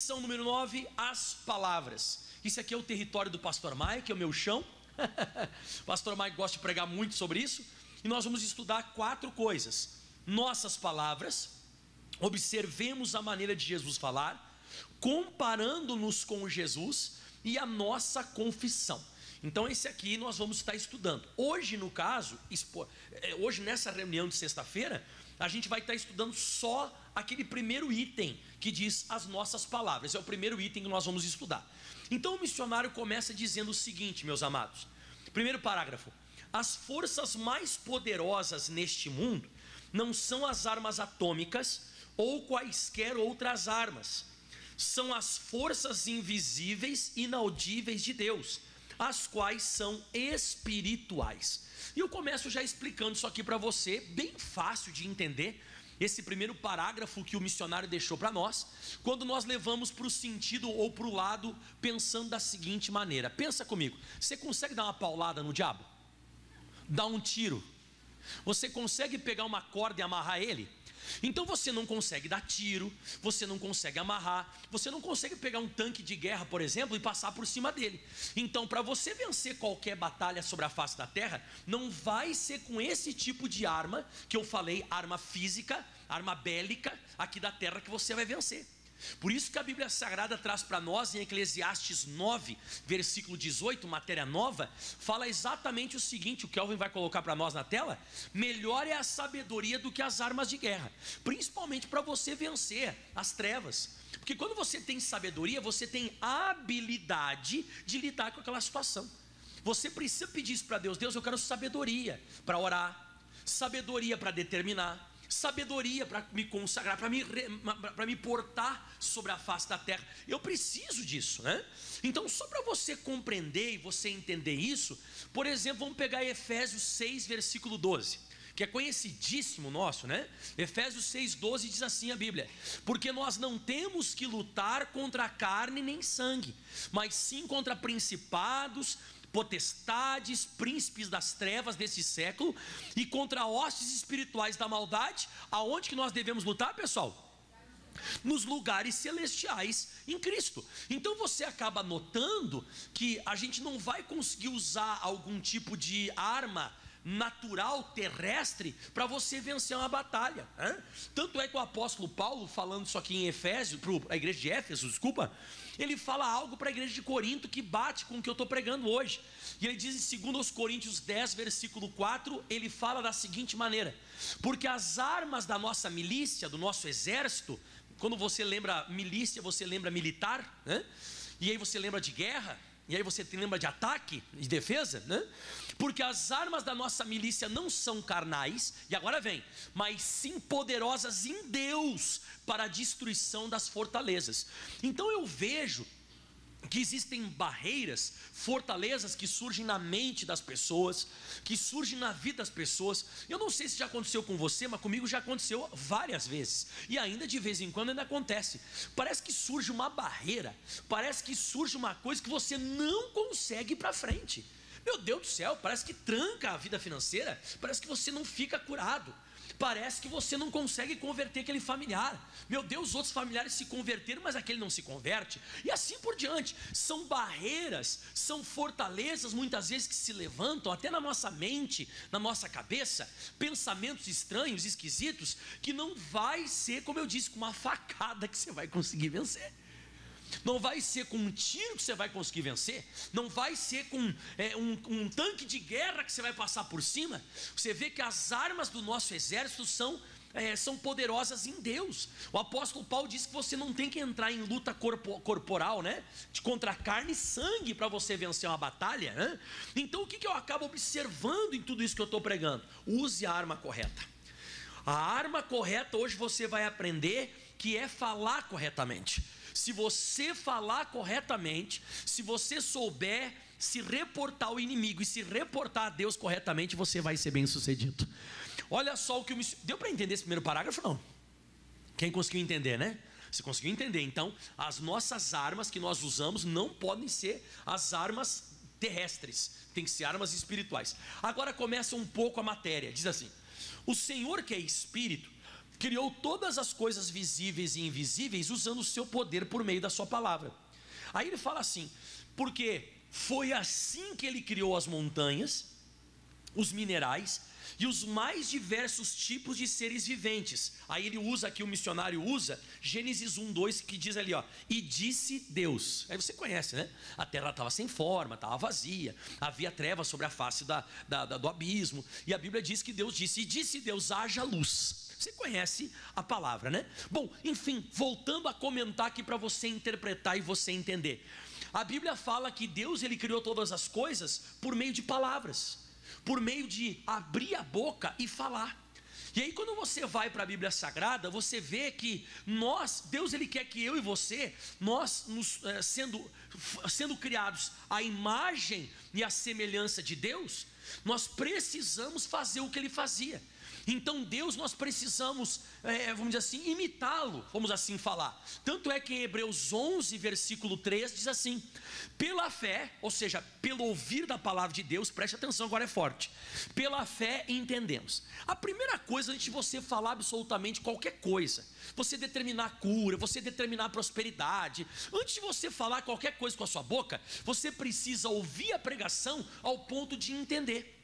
Lição número 9, as palavras. Isso aqui é o território do pastor Mike, que é o meu chão. O pastor Mike gosta de pregar muito sobre isso. E nós vamos estudar 4 coisas: nossas palavras, observemos a maneira de Jesus falar, comparando-nos com Jesus, e a nossa confissão. Então esse aqui nós vamos estar estudando. Hoje no caso, hoje nessa reunião de sexta-feira, a gente vai estar estudando só aquele primeiro item que diz as nossas palavras. É o primeiro item que nós vamos estudar. Então o missionário começa dizendo o seguinte, meus amados. Primeiro parágrafo: as forças mais poderosas neste mundo não são as armas atômicas ou quaisquer outras armas. São as forças invisíveis e inaudíveis de Deus, as quais são espirituais. E eu começo já explicando isso aqui para você, bem fácil de entender, esse primeiro parágrafo que o missionário deixou para nós, quando nós levamos para o sentido ou para o lado, pensando da seguinte maneira. Pensa comigo, você consegue dar uma paulada no diabo? Dar um tiro? Você consegue pegar uma corda e amarrar ele? Então você não consegue dar tiro, você não consegue amarrar, você não consegue pegar um tanque de guerra, por exemplo, e passar por cima dele. Então, para você vencer qualquer batalha sobre a face da terra, não vai ser com esse tipo de arma que eu falei, arma física, arma bélica aqui da terra, que você vai vencer. Por isso que a Bíblia Sagrada traz para nós em Eclesiastes 9, versículo 18, matéria nova, fala exatamente o seguinte, o Kelvin vai colocar para nós na tela: melhor é a sabedoria do que as armas de guerra, principalmente para você vencer as trevas, porque quando você tem sabedoria, você tem a habilidade de lidar com aquela situação. Você precisa pedir isso para Deus: Deus, eu quero sabedoria para orar, sabedoria para determinar, sabedoria para me consagrar, para me portar sobre a face da terra. Eu preciso disso, né? Então, só para você compreender e você entender isso, por exemplo, vamos pegar Efésios 6, versículo 12, que é conhecidíssimo nosso, né? Efésios 6, 12 diz assim a Bíblia: porque nós não temos que lutar contra a carne nem sangue, mas sim contra principados, potestades, príncipes das trevas desse século, e contra hostes espirituais da maldade. Aonde que nós devemos lutar, pessoal? Nos lugares celestiais em Cristo. Então você acaba notando que a gente não vai conseguir usar algum tipo de arma natural, terrestre, para você vencer uma batalha, né? Tanto é que o apóstolo Paulo, falando isso aqui em Efésios, para a igreja de Éfeso, ele fala algo para a igreja de Corinto que bate com o que eu estou pregando hoje. E ele diz em 2 Coríntios 10, versículo 4, ele fala da seguinte maneira: porque as armas da nossa milícia, do nosso exército, quando você lembra milícia, você lembra militar, né? E aí você lembra de guerra, e aí você lembra de ataque e defesa, né? Porque as armas da nossa milícia não são carnais, e agora vem, mas sim poderosas em Deus para a destruição das fortalezas. Então eu vejo que existem barreiras, fortalezas que surgem na mente das pessoas, que surgem na vida das pessoas. Eu não sei se já aconteceu com você, mas comigo já aconteceu várias vezes, e ainda de vez em quando ainda acontece. Parece que surge uma barreira, parece que surge uma coisa que você não consegue ir para frente. Meu Deus do céu, parece que tranca a vida financeira, parece que você não fica curado, parece que você não consegue converter aquele familiar. Meu Deus, outros familiares se converteram, mas aquele não se converte, e assim por diante. São barreiras, são fortalezas muitas vezes que se levantam até na nossa mente, na nossa cabeça, pensamentos estranhos, esquisitos, que não vai ser, como eu disse, com uma facada que você vai conseguir vencer. Não vai ser com um tiro que você vai conseguir vencer, não vai ser com um tanque de guerra que você vai passar por cima. Você vê que as armas do nosso exército são poderosas em Deus. O apóstolo Paulo diz que você não tem que entrar em luta corporal, né? Contra carne e sangue para você vencer uma batalha, né? Então o que eu acabo observando em tudo isso que eu estou pregando? Use a arma correta. A arma correta hoje você vai aprender que é falar corretamente. Se você falar corretamente, se você souber se reportar ao inimigo e se reportar a Deus corretamente, você vai ser bem sucedido. Olha só o que deu para entender esse primeiro parágrafo, não? Quem conseguiu entender, né? Você conseguiu entender? Então, as nossas armas que nós usamos não podem ser as armas terrestres, tem que ser armas espirituais. Agora começa um pouco a matéria, diz assim: o Senhor, que é Espírito, criou todas as coisas visíveis e invisíveis usando o seu poder por meio da sua palavra. Aí ele fala assim: porque foi assim que ele criou as montanhas, os minerais e os mais diversos tipos de seres viventes. Aí ele usa aqui, o missionário usa Gênesis 1:2, que diz ali, ó, e disse Deus. Aí você conhece, né? A terra estava sem forma, estava vazia, havia trevas sobre a face do abismo, e a Bíblia diz que Deus disse, e disse Deus, haja luz. Você conhece a palavra, né? Bom, enfim, voltando a comentar aqui para você interpretar e você entender. A Bíblia fala que Deus, ele criou todas as coisas por meio de palavras, por meio de abrir a boca e falar. E aí quando você vai para a Bíblia Sagrada, você vê que Deus ele quer que eu e você, sendo criados à imagem e à semelhança de Deus, nós precisamos fazer o que ele fazia. Então Deus, nós precisamos, vamos dizer assim, imitá-lo, vamos assim falar. Tanto é que em Hebreus 11, versículo 3, diz assim: pela fé, ou seja, pelo ouvir da palavra de Deus, preste atenção, agora é forte, pela fé entendemos. A primeira coisa, antes de você falar absolutamente qualquer coisa, você determinar a cura, você determinar a prosperidade, antes de você falar qualquer coisa com a sua boca, você precisa ouvir a pregação ao ponto de entender.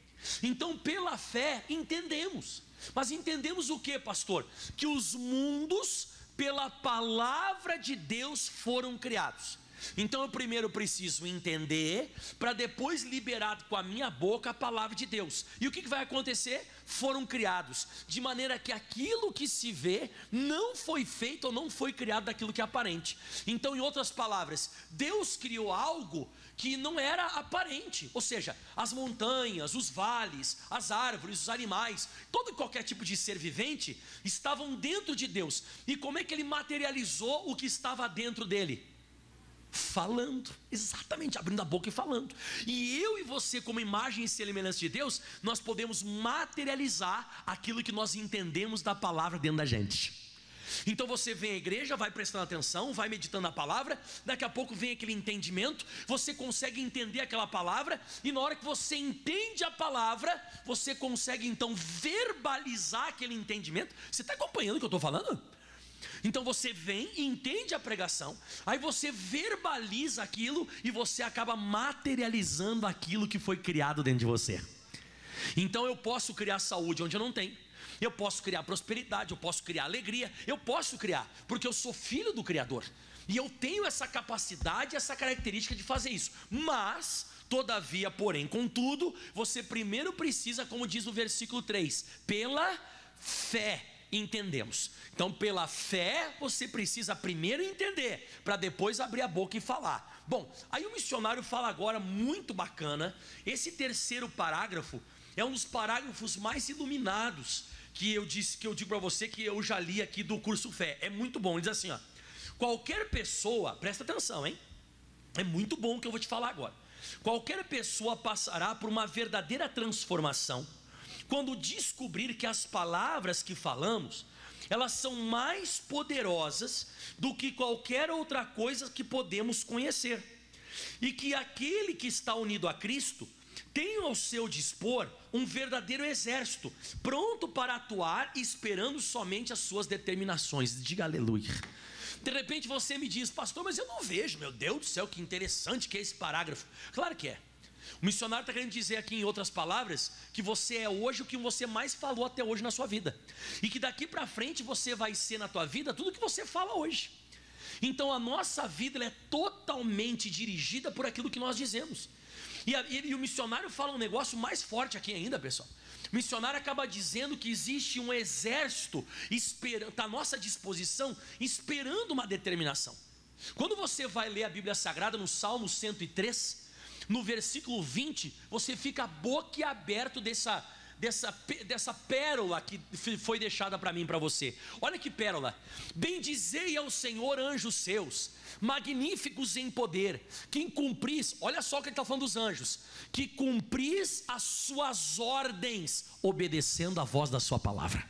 Então pela fé entendemos. Mas entendemos o que, pastor? Que os mundos pela palavra de Deus foram criados. Então eu primeiro preciso entender, para depois liberar com a minha boca a palavra de Deus. E o que vai acontecer? Foram criados, de maneira que aquilo que se vê não foi feito ou não foi criado daquilo que é aparente. Então, em outras palavras, Deus criou algo que não era aparente, ou seja, as montanhas, os vales, as árvores, os animais, todo e qualquer tipo de ser vivente estavam dentro de Deus. E como é que ele materializou o que estava dentro dele? Falando, exatamente, abrindo a boca e falando. E eu e você, como imagem e semelhança de Deus, nós podemos materializar aquilo que nós entendemos da palavra dentro da gente. Então você vem à igreja, vai prestando atenção, vai meditando na palavra, daqui a pouco vem aquele entendimento, você consegue entender aquela palavra, e na hora que você entende a palavra, você consegue então verbalizar aquele entendimento. Você está acompanhando o que eu estou falando? Então você vem e entende a pregação, aí você verbaliza aquilo e você acaba materializando aquilo que foi criado dentro de você. Então eu posso criar saúde onde eu não tenho, eu posso criar prosperidade, eu posso criar alegria, eu posso criar, porque eu sou filho do Criador, e eu tenho essa capacidade, essa característica de fazer isso. Mas, todavia, porém, contudo, você primeiro precisa, como diz o versículo 3, pela fé entendemos. Então pela fé você precisa primeiro entender, para depois abrir a boca e falar. Bom, aí o missionário fala agora, muito bacana. Esse terceiro parágrafo é um dos parágrafos mais iluminados que eu digo para você, que eu já li aqui do curso Fé. É muito bom. Ele diz assim, ó: qualquer pessoa, presta atenção, hein? É muito bom o que eu vou te falar agora. Qualquer pessoa passará por uma verdadeira transformação quando descobrir que as palavras que falamos, elas são mais poderosas do que qualquer outra coisa que podemos conhecer, e que aquele que está unido a Cristo tem ao seu dispor um verdadeiro exército, pronto para atuar, esperando somente as suas determinações. Diga aleluia. De repente você me diz: pastor, mas eu não vejo, meu Deus do céu, que interessante que é esse parágrafo. Claro que é. O missionário está querendo dizer aqui, em outras palavras, que você é hoje o que você mais falou até hoje na sua vida, e que daqui para frente você vai ser na tua vida tudo que você fala hoje. Então a nossa vida, ela é totalmente dirigida por aquilo que nós dizemos. E o missionário fala um negócio mais forte aqui ainda, pessoal. O missionário acaba dizendo que existe um exército à nossa disposição, esperando uma determinação. Quando você vai ler a Bíblia Sagrada no Salmo 103, no versículo 20, você fica boquiaberto dessa pérola que foi deixada para mim e para você. Olha que pérola: bendizei ao Senhor, anjos seus, magníficos em poder, que cumpris, olha só o que ele está falando dos anjos, que cumpris as suas ordens, obedecendo a voz da sua palavra.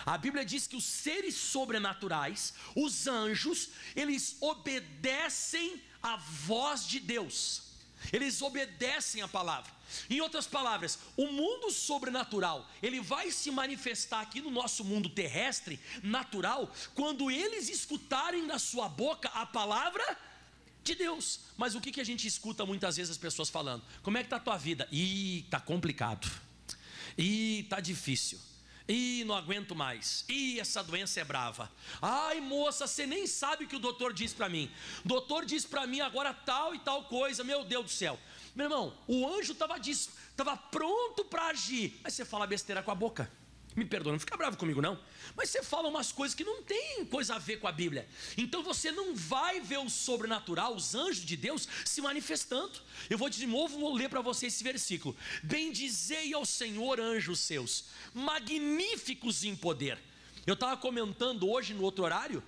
A Bíblia diz que os seres sobrenaturais, os anjos, eles obedecem a voz de Deus. eles obedecem a palavra. Em outras palavras, o mundo sobrenatural, ele vai se manifestar aqui no nosso mundo terrestre, natural, quando eles escutarem da sua boca a palavra de Deus. Mas o que a gente escuta muitas vezes as pessoas falando? Como é que está a tua vida? Ih, está complicado. Ih, está difícil. Ih, não aguento mais. Ih, essa doença é brava. Ai, moça, você nem sabe o que o doutor disse para mim. O doutor disse para mim agora tal e tal coisa. Meu Deus do céu. Meu irmão, o anjo estava pronto para agir. Mas você fala besteira com a boca. Me perdoa, não fica bravo comigo não. Mas você fala umas coisas que não tem coisa a ver com a Bíblia. Então você não vai ver o sobrenatural, os anjos de Deus se manifestando. Eu vou de novo vou ler para você esse versículo. Bendizei ao Senhor, anjos seus, magníficos em poder. Eu estava comentando hoje no outro horário,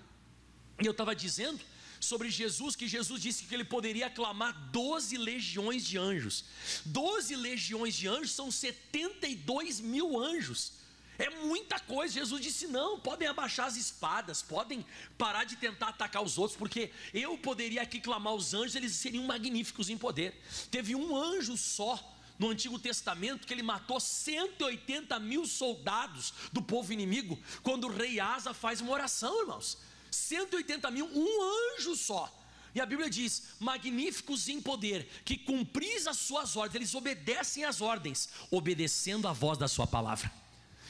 e eu estava dizendo sobre Jesus, que Jesus disse que ele poderia aclamar 12 legiões de anjos. 12 legiões de anjos são 72 mil anjos. É muita coisa. Jesus disse não, podem abaixar as espadas, podem parar de tentar atacar os outros, porque eu poderia aqui clamar os anjos, eles seriam magníficos em poder. Teve um anjo só no Antigo Testamento que ele matou 180 mil soldados do povo inimigo, quando o rei Asa faz uma oração, irmãos. 180 mil, um anjo só. E a Bíblia diz, magníficos em poder, que cumpris as suas ordens, eles obedecem às ordens, obedecendo a voz da sua palavra.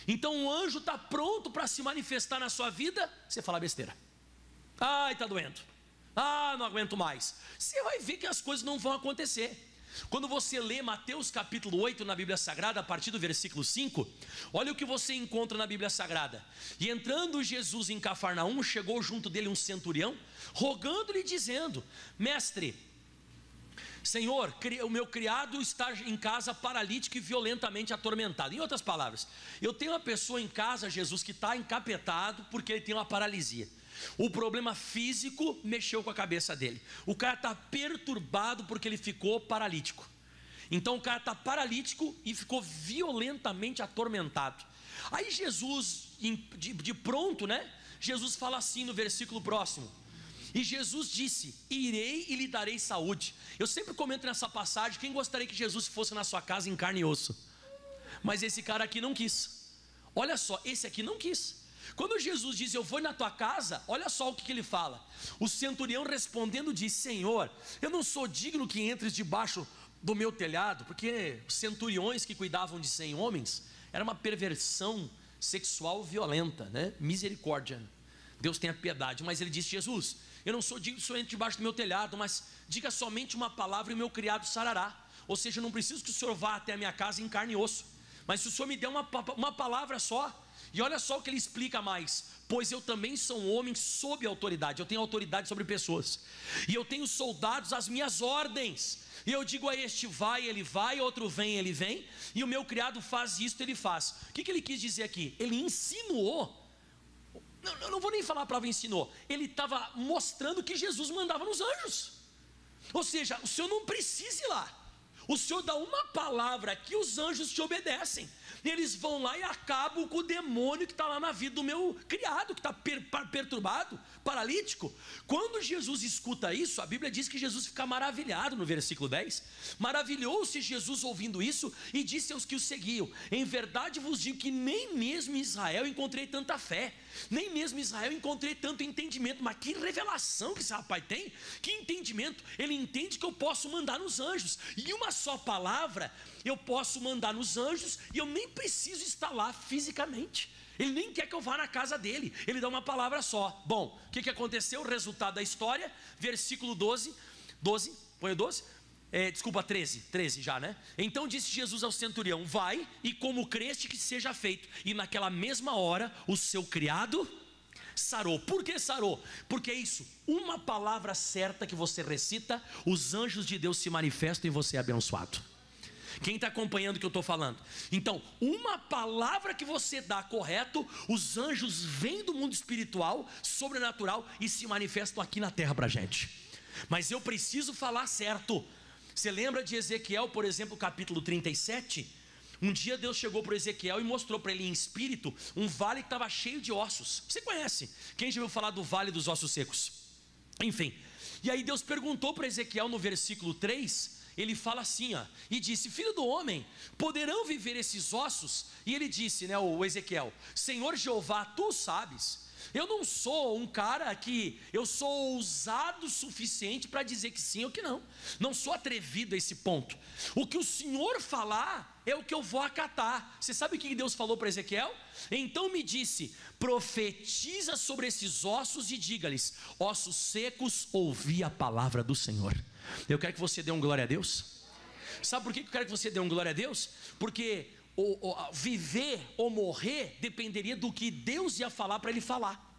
Então o anjo está pronto para se manifestar na sua vida, você fala besteira. Ai, está doendo. Ah, não aguento mais. Você vai ver que as coisas não vão acontecer. Quando você lê Mateus capítulo 8 na Bíblia Sagrada, a partir do versículo 5, olha o que você encontra na Bíblia Sagrada. E entrando Jesus em Cafarnaum, chegou junto dele um centurião, rogando-lhe dizendo, mestre, Senhor, o meu criado está em casa paralítico e violentamente atormentado. Em outras palavras, eu tenho uma pessoa em casa, Jesus, que está encapetado porque ele tem uma paralisia. O problema físico mexeu com a cabeça dele. O cara está perturbado porque ele ficou paralítico. Então o cara está paralítico e ficou violentamente atormentado. Aí Jesus, de pronto, né? Jesus fala assim no versículo próximo. E Jesus disse, irei e lhe darei saúde. Eu sempre comento nessa passagem, quem gostaria que Jesus fosse na sua casa em carne e osso? Mas esse cara aqui não quis. Olha só, esse aqui não quis. Quando Jesus diz, eu vou na tua casa, olha só o que ele fala. O centurião respondendo diz, Senhor, eu não sou digno que entres debaixo do meu telhado, porque os centuriões que cuidavam de 100 homens, era uma perversão sexual violenta, né? Misericórdia, Deus tenha piedade. Mas ele disse, Jesus, eu não sou digno que o Senhor entre debaixo do meu telhado, mas diga somente uma palavra e o meu criado sarará. Ou seja, eu não preciso que o Senhor vá até a minha casa em carne e osso, mas se o Senhor me der uma palavra só. E olha só o que ele explica mais, pois eu também sou um homem sob autoridade, eu tenho autoridade sobre pessoas, e eu tenho soldados às minhas ordens, e eu digo a este vai, ele vai, outro vem, ele vem, e o meu criado faz isto, ele faz. O que ele quis dizer aqui? Ele insinuou, eu não vou nem falar a palavra ensinou, ele estava mostrando que Jesus mandava nos anjos. Ou seja, o Senhor não precisa ir lá, o Senhor dá uma palavra que os anjos te obedecem. Eles vão lá e acabam com o demônio que está lá na vida do meu criado, que está perturbado, paralítico. Quando Jesus escuta isso, a Bíblia diz que Jesus fica maravilhado no versículo 10. Maravilhou-se Jesus ouvindo isso e disse aos que o seguiam, em verdade vos digo que nem mesmo em Israel encontrei tanta fé, nem mesmo em Israel encontrei tanto entendimento. Mas que revelação que esse rapaz tem, que entendimento. Ele entende que eu posso mandar nos anjos, e uma só palavra eu posso mandar nos anjos, e eu nem preciso estar lá fisicamente. Ele nem quer que eu vá na casa dele, ele dá uma palavra só. Bom, o que aconteceu? O resultado da história, versículo 12, põe o 12? Desculpa, 13 já, né? Então disse Jesus ao centurião, vai e como creste que seja feito. E naquela mesma hora o seu criado sarou. Por que sarou? Porque é isso, uma palavra certa que você recita, os anjos de Deus se manifestam e você é abençoado. Quem está acompanhando o que eu estou falando? Então, uma palavra que você dá correto, os anjos vêm do mundo espiritual, sobrenatural, e se manifestam aqui na terra para a gente. Mas eu preciso falar certo. Você lembra de Ezequiel, por exemplo, capítulo 37? Um dia Deus chegou para Ezequiel e mostrou para ele em espírito um vale que estava cheio de ossos. Você conhece? Quem já ouviu falar do vale dos ossos secos? Enfim, e aí Deus perguntou para Ezequiel no versículo 3, ele fala assim, ó, e disse: filho do homem, poderão viver esses ossos? E ele disse, né, o Ezequiel: Senhor Jeová, tu sabes. Eu não sou um cara que, eu sou ousado o suficiente para dizer que sim ou que não. Não sou atrevido a esse ponto. O que o Senhor falar é o que eu vou acatar. Você sabe o que Deus falou para Ezequiel? Então me disse: profetiza sobre esses ossos e diga-lhes: ossos secos, ouvi a palavra do Senhor. Eu quero que você dê um glória a Deus. Sabe por que eu quero que você dê um glória a Deus? Porque viver ou morrer dependeria do que Deus ia falar para ele falar.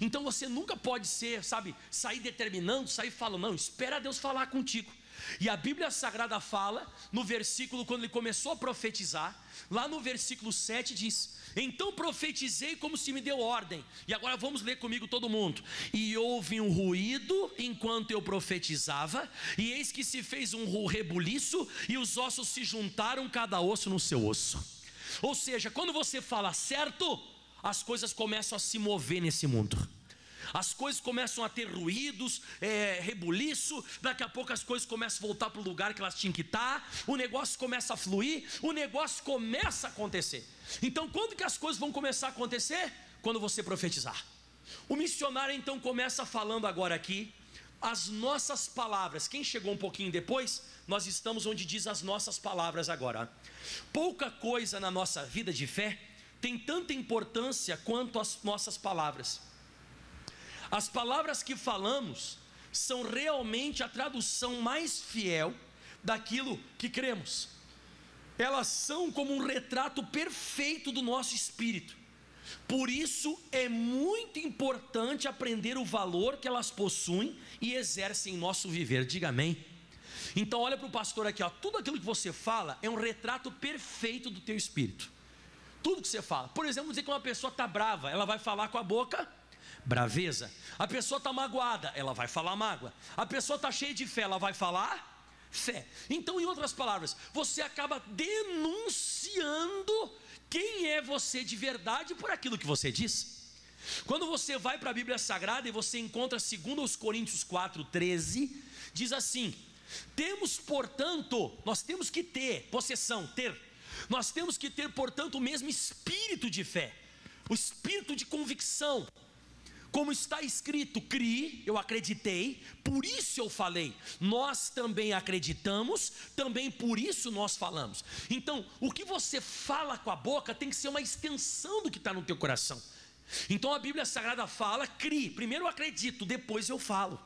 Então você nunca pode ser, sair determinando, sair falando. Não, espera Deus falar contigo. E a Bíblia Sagrada fala, no versículo, quando ele começou a profetizar, lá no versículo 7 diz: então profetizei como se me deu ordem. E agora vamos ler comigo todo mundo. E houve um ruído enquanto eu profetizava, e eis que se fez um rebuliço, e os ossos se juntaram, cada osso no seu osso. Ou seja, quando você fala certo, as coisas começam a se mover nesse mundo. As coisas começam a ter ruídos, rebuliço. Daqui a pouco as coisas começam a voltar para o lugar que elas tinham que estar. O negócio começa a fluir, o negócio começa a acontecer. Então quando que as coisas vão começar a acontecer? Quando você profetizar. O missionário então começa falando agora aqui as nossas palavras. Quem chegou um pouquinho depois, nós estamos onde diz as nossas palavras agora. Pouca coisa na nossa vida de fé tem tanta importância quanto as nossas palavras. As palavras que falamos são realmente a tradução mais fiel daquilo que cremos. Elas são como um retrato perfeito do nosso espírito. Por isso é muito importante aprender o valor que elas possuem e exercem em nosso viver. Diga amém. Então olha para o pastor aqui, ó. Tudo aquilo que você fala é um retrato perfeito do teu espírito. Tudo que você fala. Por exemplo, dizer que uma pessoa está brava, ela vai falar com a boca braveza. A pessoa está magoada, ela vai falar mágoa. A pessoa está cheia de fé, ela vai falar fé. Então, em outras palavras, você acaba denunciando quem é você de verdade por aquilo que você diz. Quando você vai para a Bíblia Sagrada e você encontra 2 Coríntios 4:13, diz assim: temos, portanto, nós temos que ter possessão, nós temos que ter, portanto, o mesmo espírito de fé, o espírito de convicção. Como está escrito: criei, eu acreditei, por isso eu falei. Nós também acreditamos, também por isso nós falamos. Então, o que você fala com a boca tem que ser uma extensão do que está no teu coração. Então a Bíblia Sagrada fala: criei, primeiro eu acredito, depois eu falo.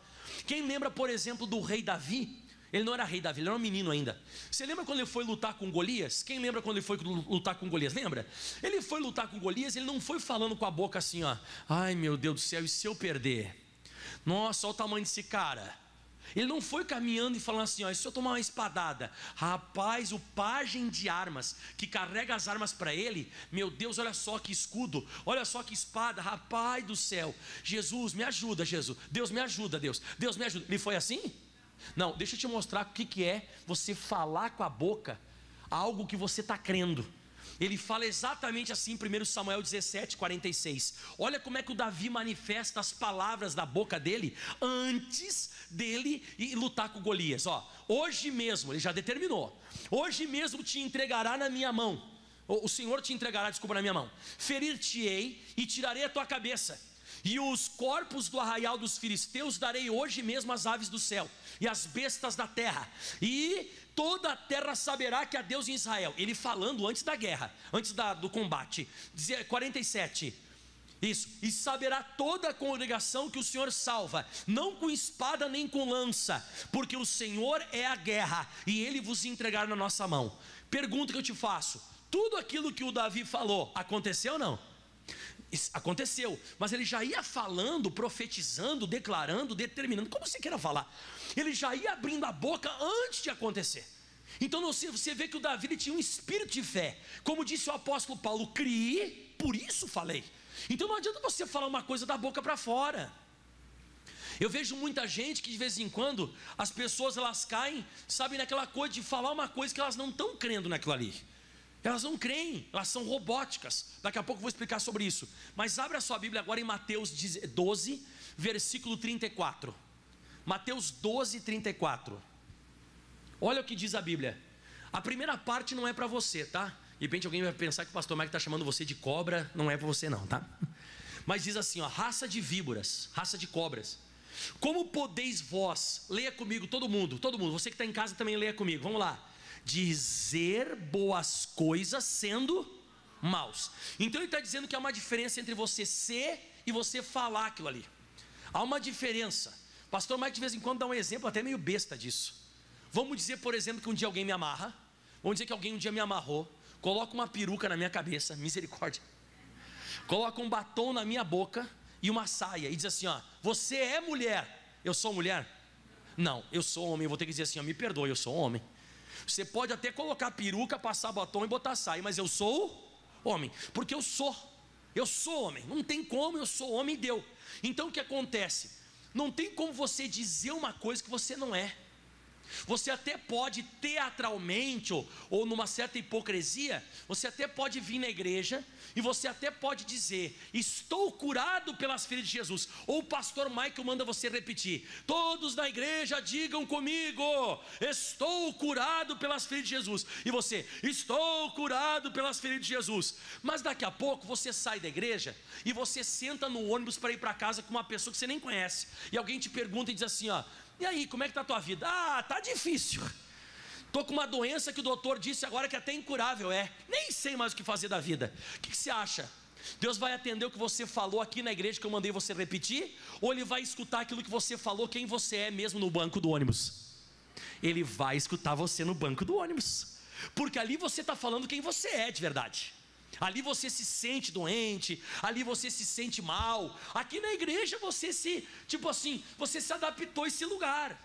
Quem lembra, por exemplo, do rei Davi? Ele não era rei Davi, ele era um menino ainda. Você lembra quando ele foi lutar com Golias? Quem lembra quando ele foi lutar com Golias? Lembra? Ele foi lutar com Golias, ele não foi falando com a boca assim, ó: ai meu Deus do céu, e se eu perder? Nossa, olha o tamanho desse cara. Ele não foi caminhando e falando assim, ó: e se eu tomar uma espadada? Rapaz, o pajem de armas, que carrega as armas para ele, meu Deus, olha só que escudo, olha só que espada, rapaz do céu. Jesus, me ajuda, Jesus. Deus me ajuda, Deus me ajuda. Ele foi assim? Não, deixa eu te mostrar o que é você falar com a boca algo que você está crendo. Ele fala exatamente assim em 1 Samuel 17:46. Olha como é que o Davi manifesta as palavras da boca dele antes dele ir lutar com Golias. Hoje mesmo, ele já determinou: hoje mesmo te entregará na minha mão. O Senhor te entregará, na minha mão. Ferir-te-ei e tirarei a tua cabeça. E os corpos do arraial dos filisteus darei hoje mesmo às aves do céu e às bestas da terra, e toda a terra saberá que há Deus em Israel. Ele falando antes da guerra, antes do combate. 47, isso, e saberá toda a congregação que o Senhor salva, não com espada nem com lança, porque o Senhor é a guerra, e Ele vos entregará na nossa mão. Pergunta que eu te faço: tudo aquilo que o Davi falou, aconteceu ou não? Aconteceu, mas ele já ia falando, profetizando, declarando, determinando, como você queira falar. Ele já ia abrindo a boca antes de acontecer. Então você vê que o Davi, ele tinha um espírito de fé. Como disse o apóstolo Paulo: criei, por isso falei. Então não adianta você falar uma coisa da boca para fora. Eu vejo muita gente que de vez em quando as pessoas elas caem, sabe, naquela coisa de falar uma coisa que elas não estão crendo naquilo ali. Elas não creem, elas são robóticas. Daqui a pouco eu vou explicar sobre isso. Mas abre a sua Bíblia agora em Mateus 12, versículo 34. Mateus 12, 34. Olha o que diz a Bíblia. A primeira parte não é para você, tá? De repente alguém vai pensar que o pastor Mike está chamando você de cobra. Não é para você não, tá? Mas diz assim, ó, raça de víboras, raça de cobras. Como podeis vós, leia comigo todo mundo, você que está em casa também leia comigo, vamos lá. Dizer boas coisas sendo maus. Então ele está dizendo que há uma diferença entre você ser e você falar aquilo ali. Há uma diferença. Pastor Mike de vez em quando dá um exemplo até meio besta disso. Vamos dizer, por exemplo, que um dia alguém me amarra. Vamos dizer que alguém um dia me amarrou, coloca uma peruca na minha cabeça, misericórdia, coloca um batom na minha boca e uma saia, e diz assim, ó, você é mulher. Eu sou mulher? Não, eu sou homem. Eu vou ter que dizer assim, ó, me perdoe, eu sou homem. Você pode até colocar peruca, passar batom e botar saia, mas eu sou homem, porque eu sou homem, não tem como, eu sou homem e deu. Então o que acontece? Não tem como você dizer uma coisa que você não é. Você até pode teatralmente ou numa certa hipocrisia, você até pode vir na igreja e você até pode dizer, estou curado pelas feridas de Jesus. Ou o pastor Michael manda você repetir, todos na igreja digam comigo, estou curado pelas feridas de Jesus. E você, estou curado pelas feridas de Jesus. Mas daqui a pouco você sai da igreja e você senta no ônibus para ir para casa com uma pessoa que você nem conhece. E alguém te pergunta e diz assim, ó, e aí, como é que está a tua vida? Ah, está difícil. Estou com uma doença que o doutor disse agora que é até incurável. Nem sei mais o que fazer da vida. O que você acha? Deus vai atender o que você falou aqui na igreja que eu mandei você repetir? Ou Ele vai escutar aquilo que você falou, quem você é mesmo no banco do ônibus? Ele vai escutar você no banco do ônibus. Porque ali você está falando quem você é de verdade. Ali você se sente doente, ali você se sente mal. Aqui na igreja você se adaptou a esse lugar.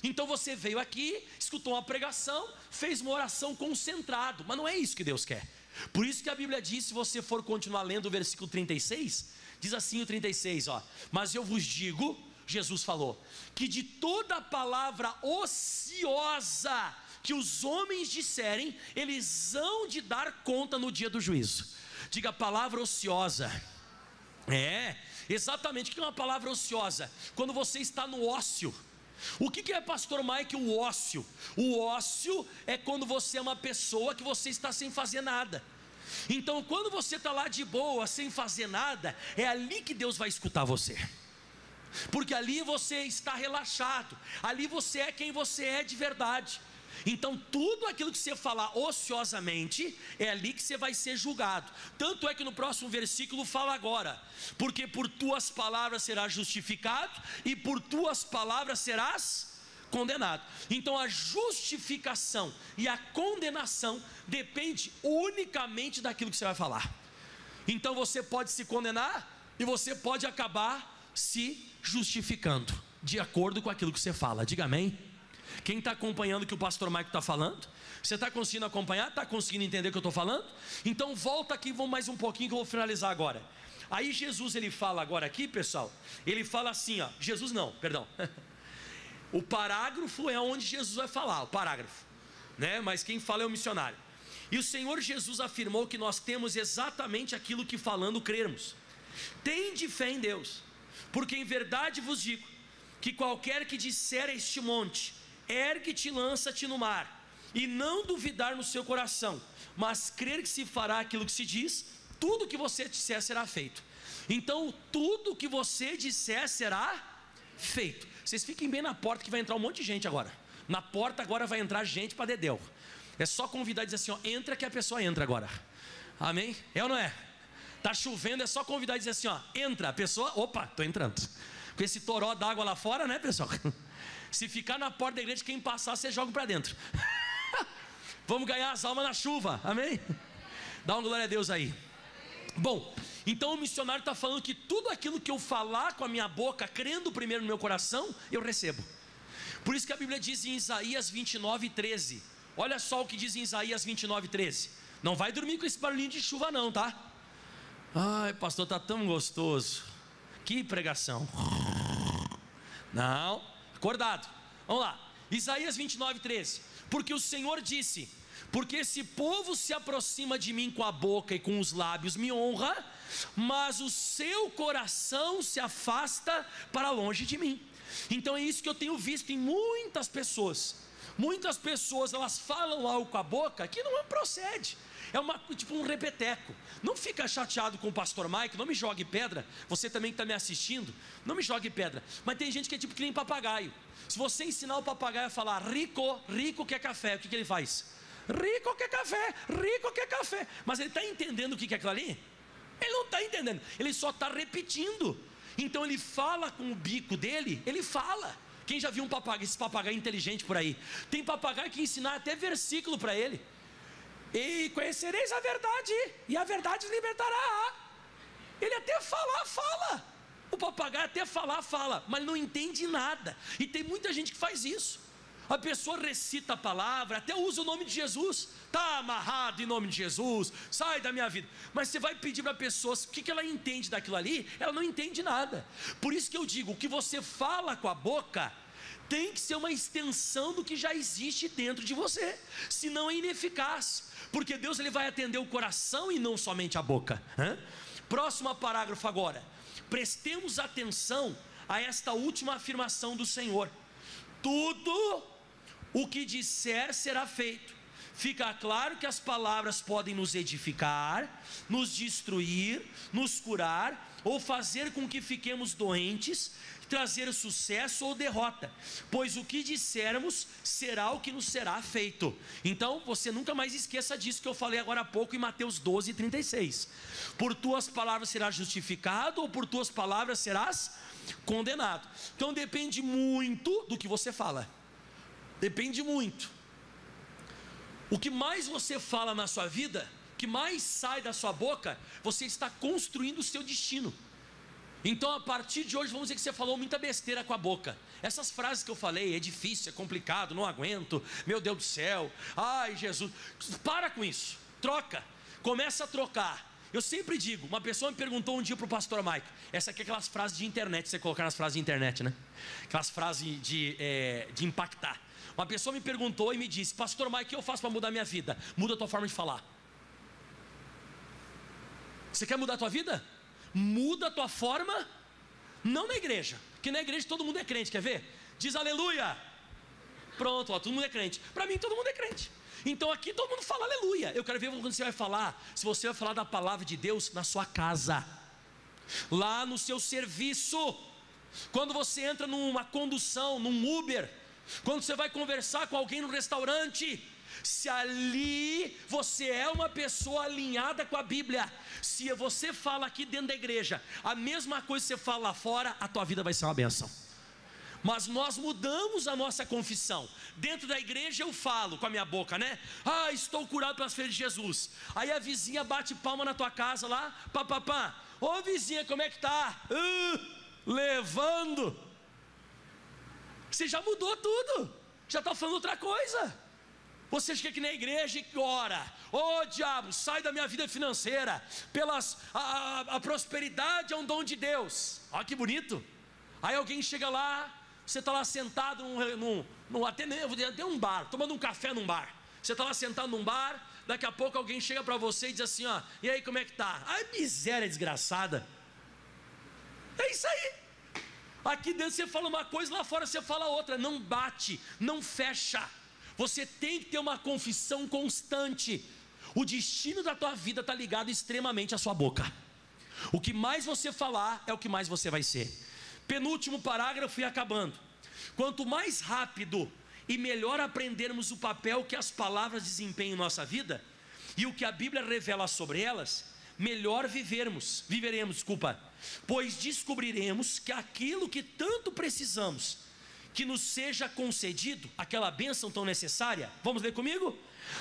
Então você veio aqui, escutou uma pregação, fez uma oração concentrado. Mas não é isso que Deus quer. Por isso que a Bíblia diz, se você for continuar lendo o versículo 36, diz assim o 36, ó, mas eu vos digo, Jesus falou, que de toda palavra ociosa que os homens disserem, eles hão de dar conta no dia do juízo. Diga, palavra ociosa. Exatamente, o que é uma palavra ociosa? Quando você está no ócio. O que é, pastor Mike, o ócio? O ócio é quando você é uma pessoa que você está sem fazer nada. Então quando você está lá de boa, sem fazer nada, é ali que Deus vai escutar você. Porque ali você está relaxado, ali você é quem você é de verdade. Então tudo aquilo que você falar ociosamente, é ali que você vai ser julgado. Tanto é que no próximo versículo fala agora, porque por tuas palavras serás justificado, e por tuas palavras serás condenado. Então a justificação e a condenação depende unicamente daquilo que você vai falar. Então você pode se condenar e você pode acabar se justificando de acordo com aquilo que você fala. Diga amém. Quem está acompanhando o que o pastor Mike está falando? Você está conseguindo acompanhar? Está conseguindo entender o que eu estou falando? Então volta aqui, vamos mais um pouquinho que eu vou finalizar agora. Aí Jesus, ele fala agora aqui, pessoal, ele fala assim, ó, Jesus não, perdão. O parágrafo é onde Jesus vai falar, o parágrafo, né? Mas quem fala é o missionário. E o Senhor Jesus afirmou que nós temos exatamente aquilo que falando crermos. Tende fé em Deus, porque em verdade vos digo, que qualquer que disser a este monte, ergue-te e lança-te no mar, e não duvidar no seu coração, mas crer que se fará aquilo que se diz, tudo que você disser será feito. Então tudo que você disser será feito. Vocês fiquem bem na porta que vai entrar um monte de gente agora. Na porta agora vai entrar gente para dedéu. É só convidar e dizer assim, ó, entra que a pessoa entra agora. Amém? É ou não é? Tá chovendo, é só convidar e dizer assim, ó, entra, a pessoa, opa, tô entrando. Com esse toró d'água lá fora, né, pessoal? Se ficar na porta da igreja, quem passar, você joga para dentro. Vamos ganhar as almas na chuva, amém? Dá uma glória a Deus aí. Bom, então o missionário está falando que tudo aquilo que eu falar com a minha boca, crendo primeiro no meu coração, eu recebo. Por isso que a Bíblia diz em Isaías 29:13. Olha só o que diz em Isaías 29:13. Não vai dormir com esse barulhinho de chuva não, tá? Ai, pastor, está tão gostoso. Que pregação. Não, acordado. Vamos lá, Isaías 29:13. Porque o Senhor disse, porque esse povo se aproxima de mim com a boca e com os lábios me honra, mas o seu coração se afasta para longe de mim. Então é isso que eu tenho visto em muitas pessoas. Muitas pessoas, elas falam algo com a boca que não procede. É tipo um repeteco. Não fica chateado com o pastor Mike, não me jogue pedra. Você também que está me assistindo, não me jogue pedra. Mas tem gente que é tipo que nem papagaio. Se você ensinar o papagaio a falar rico, rico quer café, o que ele faz? Rico quer café, rico quer café. Mas ele está entendendo o que é aquilo ali? Ele não está entendendo, ele só está repetindo. Então ele fala com o bico dele, ele fala. Quem já viu um papagaio, esse papagaio inteligente por aí? Tem papagaio que ensina até versículo para ele. E conhecereis a verdade, e a verdade os libertará. Ele até fala. O papagaio até fala, mas não entende nada. E tem muita gente que faz isso. A pessoa recita a palavra, até usa o nome de Jesus. Está amarrado em nome de Jesus, sai da minha vida. Mas você vai pedir para a pessoa o que ela entende daquilo ali, ela não entende nada. Por isso que eu digo, o que você fala com a boca tem que ser uma extensão do que já existe dentro de você, senão é ineficaz, porque Deus ele vai atender o coração e não somente a boca. Próximo parágrafo agora, prestemos atenção a esta última afirmação do Senhor: tudo o que disser será feito. Fica claro que as palavras podem nos edificar, nos destruir, nos curar, ou fazer com que fiquemos doentes, trazer sucesso ou derrota, pois o que dissermos será o que nos será feito. Então você nunca mais esqueça disso que eu falei agora há pouco em Mateus 12:36. Por tuas palavras serás justificado, ou por tuas palavras serás condenado. Então depende muito do que você fala. Depende muito. O que mais você fala na sua vida, o que mais sai da sua boca, você está construindo o seu destino. Então a partir de hoje vamos dizer que você falou muita besteira com a boca. Essas frases que eu falei, é difícil, é complicado, não aguento, meu Deus do céu, ai Jesus, para com isso, troca, começa a trocar. Eu sempre digo, uma pessoa me perguntou um dia para o pastor Mike, essa aqui é aquelas frases de internet, você colocar nas frases de internet, né? Aquelas frases de impactar. Uma pessoa me perguntou e me disse: pastor Mike, o que eu faço para mudar minha vida? Muda a tua forma de falar. Você quer mudar a tua vida? Muda a tua forma, não na igreja, porque na igreja todo mundo é crente, quer ver? Diz aleluia. Pronto, ó, todo mundo é crente. Para mim todo mundo é crente. Então aqui todo mundo fala aleluia. Eu quero ver quando você vai falar, se você vai falar da palavra de Deus na sua casa, lá no seu serviço, quando você entra numa condução, num Uber, quando você vai conversar com alguém no restaurante, se ali você é uma pessoa alinhada com a Bíblia, se você fala aqui dentro da igreja a mesma coisa que você fala lá fora, a tua vida vai ser uma bênção. Mas nós mudamos a nossa confissão. Dentro da igreja eu falo com a minha boca, né? Ah, estou curado pelas feiras de Jesus. Aí a vizinha bate palma na tua casa lá, papapá. Ô vizinha, como é que tá? Levando. Você já mudou tudo, já está falando outra coisa. Você chega aqui na igreja e ora: ô diabo, sai da minha vida financeira, a prosperidade é um dom de Deus. Olha que bonito. Aí alguém chega lá, você está lá sentado até um bar, tomando um café num bar. Você está lá sentado num bar, daqui a pouco alguém chega para você e diz assim: ó, e aí como é que tá? Ai, miséria desgraçada. É isso aí. Aqui dentro você fala uma coisa, lá fora você fala outra. Não bate, não fecha. Você tem que ter uma confissão constante. O destino da tua vida está ligado extremamente à sua boca. O que mais você falar é o que mais você vai ser. Penúltimo parágrafo e acabando. Quanto mais rápido e melhor aprendermos o papel que as palavras desempenham em nossa vida e o que a Bíblia revela sobre elas, melhor viveremos, pois descobriremos que aquilo que tanto precisamos que nos seja concedido, aquela bênção tão necessária, vamos ler comigo?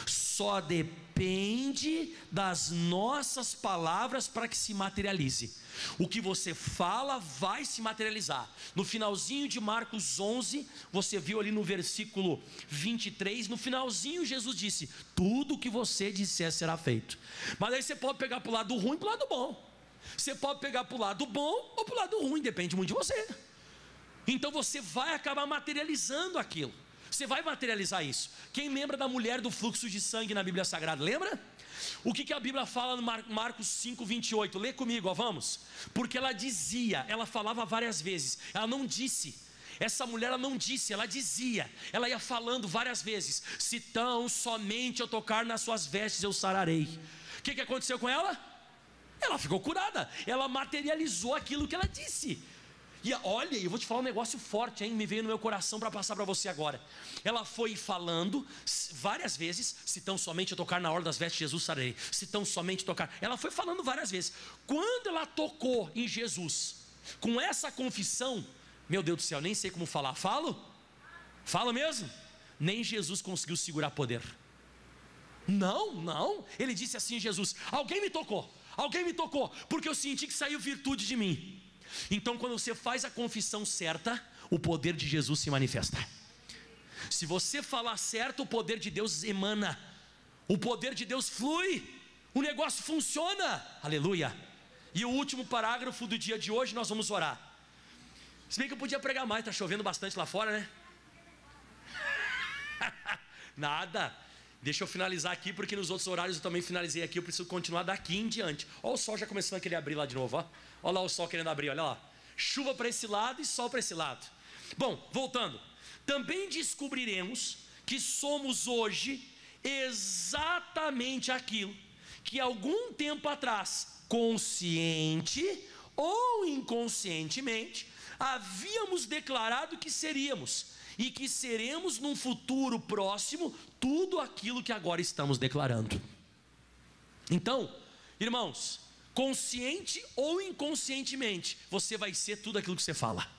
Só depende das nossas palavras para que se materialize. O que você fala vai se materializar. No finalzinho de Marcos 11, você viu ali no versículo 23, no finalzinho Jesus disse: tudo o que você disser será feito. Mas aí você pode pegar para o lado ruim e para o lado bom. Você pode pegar para o lado bom ou para o lado ruim, depende muito de você. Então você vai acabar materializando aquilo. Você vai materializar isso. Quem lembra da mulher do fluxo de sangue na Bíblia Sagrada? Lembra? O que a Bíblia fala no Marcos 5:28? Lê comigo, ó, vamos. Porque ela falava várias vezes. Ela não disse, Essa mulher ela não disse, ela dizia. Ela ia falando várias vezes: se tão somente eu tocar nas suas vestes, eu sararei. O que aconteceu com ela? Ela ficou curada. Ela materializou aquilo que ela disse. E olha, eu vou te falar um negócio forte, hein? Me veio no meu coração para passar para você agora. Ela foi falando várias vezes: se tão somente eu tocar na orla das vestes de Jesus, sararei. Se tão somente tocar. Ela foi falando várias vezes. Quando ela tocou em Jesus, com essa confissão, meu Deus do céu, nem sei como falar. Falo? Falo mesmo? Nem Jesus conseguiu segurar poder. Não. Ele disse assim: Jesus, alguém me tocou, porque eu senti que saiu virtude de mim. Então, quando você faz a confissão certa, o poder de Jesus se manifesta. Se você falar certo, o poder de Deus emana, o poder de Deus flui, o negócio funciona. Aleluia. E o último parágrafo do dia de hoje, nós vamos orar. Se bem que eu podia pregar mais, está chovendo bastante lá fora, né? Nada. Deixa eu finalizar aqui, porque nos outros horários eu também finalizei aqui. Eu preciso continuar daqui em diante. Olha o sol já começando a querer abrir lá de novo, ó. Olha lá o sol querendo abrir, olha lá. Chuva para esse lado e sol para esse lado. Bom, voltando. Também descobriremos que somos hoje exatamente aquilo que algum tempo atrás, consciente ou inconscientemente, havíamos declarado que seríamos, e que seremos num futuro próximo tudo aquilo que agora estamos declarando. Então, irmãos, consciente ou inconscientemente, você vai ser tudo aquilo que você fala.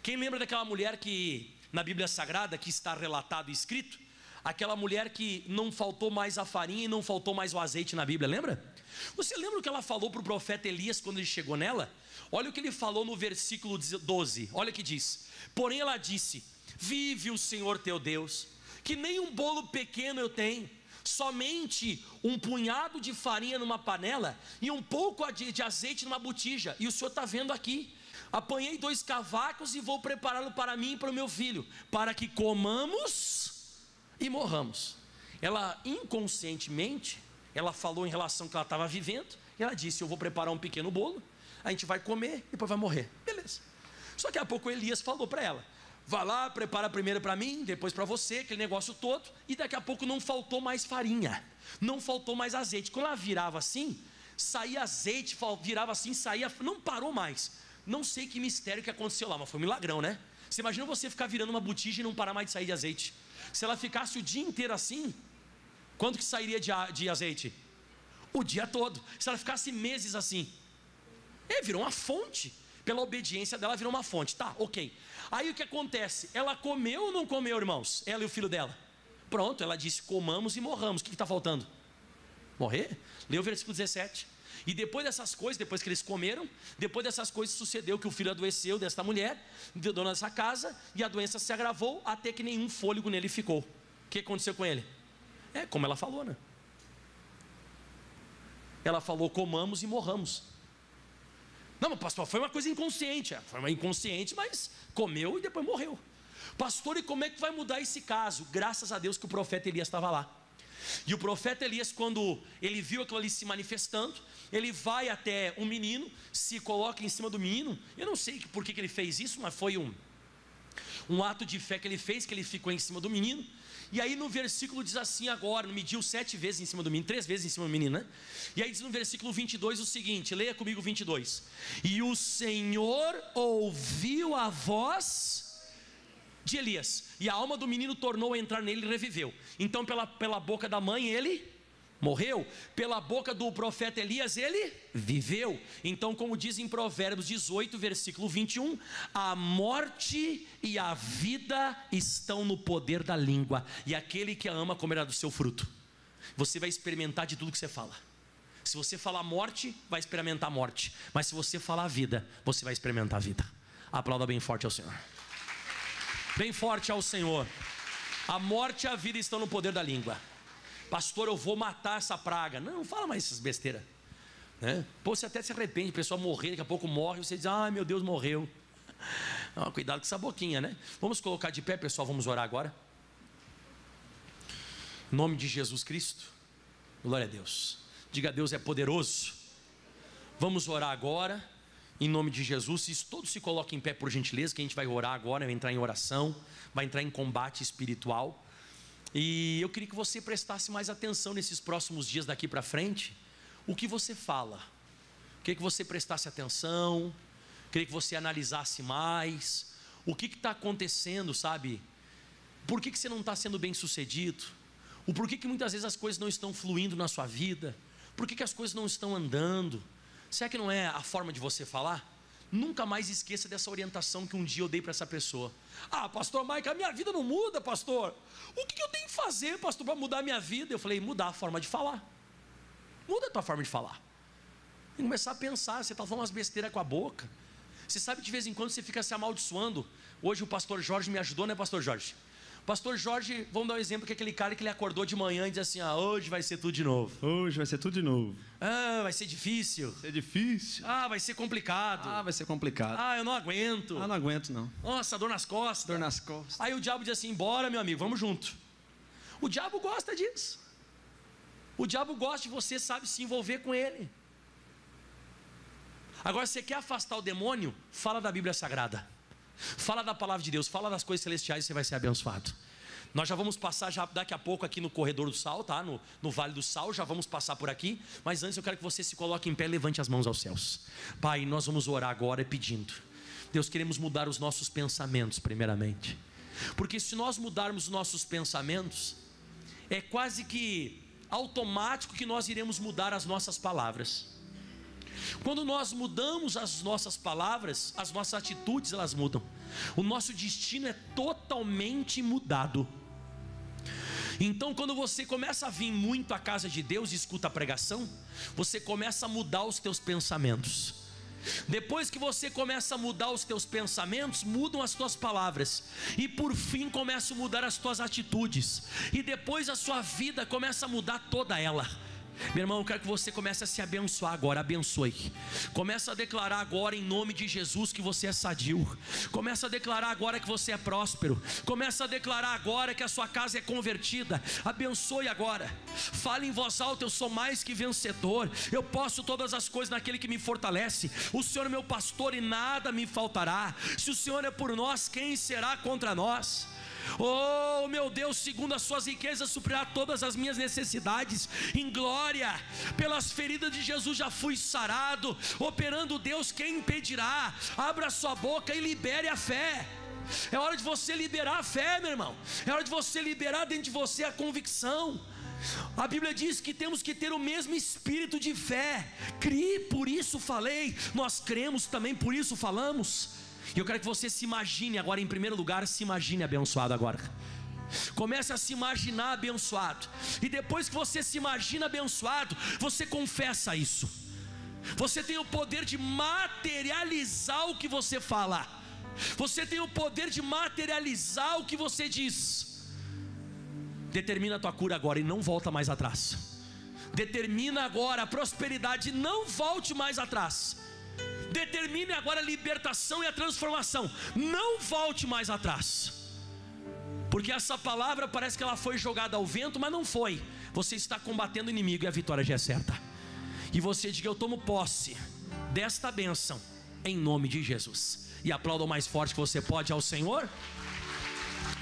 Quem lembra daquela mulher que na Bíblia Sagrada, que está relatado e escrito, aquela mulher que não faltou mais a farinha e não faltou mais o azeite na Bíblia, lembra? Você lembra o que ela falou para o profeta Elias quando ele chegou nela? Olha o que ele falou no versículo 12, olha o que diz: porém ela disse: vive o Senhor teu Deus, que nem um bolo pequeno eu tenho, somente um punhado de farinha numa panela e um pouco de azeite numa botija, e o Senhor está vendo aqui. Apanhei 2 cavacos e vou prepará-lo para mim e para o meu filho, para que comamos e morramos. Ela inconscientemente, ela falou em relação ao que ela estava vivendo, e ela disse: eu vou preparar um pequeno bolo, a gente vai comer e depois vai morrer. Beleza. Só que a pouco Elias falou para ela: vai lá, prepara primeiro para mim, depois para você, aquele negócio todo. E daqui a pouco não faltou mais farinha, não faltou mais azeite. Quando ela virava assim, saía azeite, virava assim, saía, não parou mais. Não sei que mistério que aconteceu lá, mas foi um milagrão, né? Você imagina você ficar virando uma botija e não parar mais de sair de azeite. Se ela ficasse o dia inteiro assim, quanto que sairia de azeite? O dia todo. Se ela ficasse meses assim, virou uma fonte. Pela obediência dela virou uma fonte. Tá, ok. Aí o que acontece? Ela comeu ou não comeu, irmãos? Ela e o filho dela. Pronto, ela disse: comamos e morramos. O que está faltando? Morrer? Lê o versículo 17. E depois dessas coisas, depois que eles comeram, depois dessas coisas sucedeu que o filho adoeceu desta mulher, dona dessa casa, e a doença se agravou até que nenhum fôlego nele ficou. O que aconteceu com ele? Como ela falou, né? Ela falou: comamos e morramos. Não, mas pastor, foi uma coisa inconsciente. Foi uma inconsciente, mas comeu e depois morreu. Pastor, e como é que vai mudar esse caso? Graças a Deus que o profeta Elias estava lá. E o profeta Elias, quando ele viu aquilo ali se manifestando, ele vai até um menino, se coloca em cima do menino. Eu não sei por que ele fez isso, mas foi um ato de fé que ele fez, que ele ficou em cima do menino. E aí no versículo diz assim agora, mediu 7 vezes em cima do menino, 3 vezes em cima do menino, né? E aí diz no versículo 22 o seguinte, leia comigo 22. E o Senhor ouviu a voz de Elias, e a alma do menino tornou a entrar nele e reviveu. Então pela boca da mãe ele morreu, pela boca do profeta Elias ele viveu. Então, como diz em Provérbios 18, versículo 21, a morte e a vida estão no poder da língua, e aquele que a ama comerá do seu fruto. Você vai experimentar de tudo que você fala. Se você falar morte, vai experimentar morte, mas se você falar vida, você vai experimentar vida. Aplauda bem forte ao Senhor. Bem forte ao Senhor. A morte e a vida estão no poder da língua. Pastor, eu vou matar essa praga. Não fala mais essas besteiras, né? Pô, você até se arrepende, a pessoa morrer, daqui a pouco morre, você diz: ai meu Deus, morreu. Não, cuidado com essa boquinha, né? Vamos colocar de pé, pessoal, vamos orar agora. Em nome de Jesus Cristo. Glória a Deus. Diga: Deus é poderoso. Vamos orar agora. Em nome de Jesus, isso todos se coloquem em pé por gentileza, que a gente vai orar agora, vai entrar em oração, vai entrar em combate espiritual. E eu queria que você prestasse mais atenção nesses próximos dias daqui para frente. O que você fala? Queria que você prestasse atenção, queria que você analisasse mais. O que está acontecendo, sabe? Por que você não está sendo bem sucedido? O porquê que muitas vezes as coisas não estão fluindo na sua vida? Por que as coisas não estão andando? Será que não é a forma de você falar? Nunca mais esqueça dessa orientação que um dia eu dei para essa pessoa. Ah, pastor Mike, a minha vida não muda, pastor. O que eu tenho que fazer, pastor, para mudar a minha vida? Eu falei, mudar a forma de falar. Muda a tua forma de falar. E começar a pensar, você está falando umas besteiras com a boca. Você sabe que de vez em quando você fica se amaldiçoando. Hoje o pastor Jorge me ajudou, né, pastor Jorge? Pastor Jorge, vamos dar um exemplo, que é aquele cara que ele acordou de manhã e diz assim, hoje vai ser tudo de novo. Hoje vai ser tudo de novo. Vai ser difícil. Vai ser difícil. Vai ser complicado. Vai ser complicado. Eu não aguento. Não aguento não. Nossa, dor nas costas. Dor nas costas. Aí o diabo diz assim, bora meu amigo, vamos junto. O diabo gosta disso. O diabo gosta de você, sabe, se envolver com ele. Agora, se você quer afastar o demônio, fala da Bíblia Sagrada. Fala da palavra de Deus, fala das coisas celestiais e você vai ser abençoado. Nós já vamos passar daqui a pouco aqui no corredor do Sal, tá? No Vale do Sal, já vamos passar por aqui. Mas antes eu quero que você se coloque em pé e levante as mãos aos céus. Pai, nós vamos orar agora pedindo. Deus, queremos mudar os nossos pensamentos primeiramente. Porque se nós mudarmos os nossos pensamentos, é quase que automático que nós iremos mudar as nossas palavras. Quando nós mudamos as nossas palavras, as nossas atitudes elas mudam. O nosso destino é totalmente mudado. Então quando você começa a vir muito à casa de Deus e escuta a pregação, você começa a mudar os teus pensamentos. Depois que você começa a mudar os teus pensamentos, mudam as tuas palavras. E por fim começa a mudar as tuas atitudes. E depois a sua vida começa a mudar toda ela. Meu irmão, eu quero que você comece a se abençoar agora, abençoe. Começa a declarar agora em nome de Jesus que você é sadio. Começa a declarar agora que você é próspero. Começa a declarar agora que a sua casa é convertida. Abençoe agora. Fale em voz alta, eu sou mais que vencedor. Eu posso todas as coisas naquele que me fortalece. O Senhor é meu pastor e nada me faltará. Se o Senhor é por nós, quem será contra nós? Oh meu Deus, segundo as suas riquezas suprirá todas as minhas necessidades em glória. Pelas feridas de Jesus já fui sarado. Operando Deus, quem impedirá? Abra sua boca e libere a fé. É hora de você liberar a fé, meu irmão. É hora de você liberar dentro de você a convicção. A Bíblia diz que temos que ter o mesmo espírito de fé. Criei, por isso falei. Nós cremos também, por isso falamos. E eu quero que você se imagine agora, em primeiro lugar, se imagine abençoado agora. Comece a se imaginar abençoado. E depois que você se imagina abençoado, você confessa isso. Você tem o poder de materializar o que você fala. Você tem o poder de materializar o que você diz. Determina a tua cura agora e não volta mais atrás. Determina agora a prosperidade e não volte mais atrás. Determine agora a libertação e a transformação. Não volte mais atrás. Porque essa palavra parece que ela foi jogada ao vento, mas não foi. Você está combatendo o inimigo e a vitória já é certa. E você diga, eu tomo posse desta bênção em nome de Jesus. E aplauda o mais forte que você pode ao Senhor.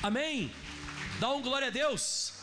Amém. Dá um glória a Deus.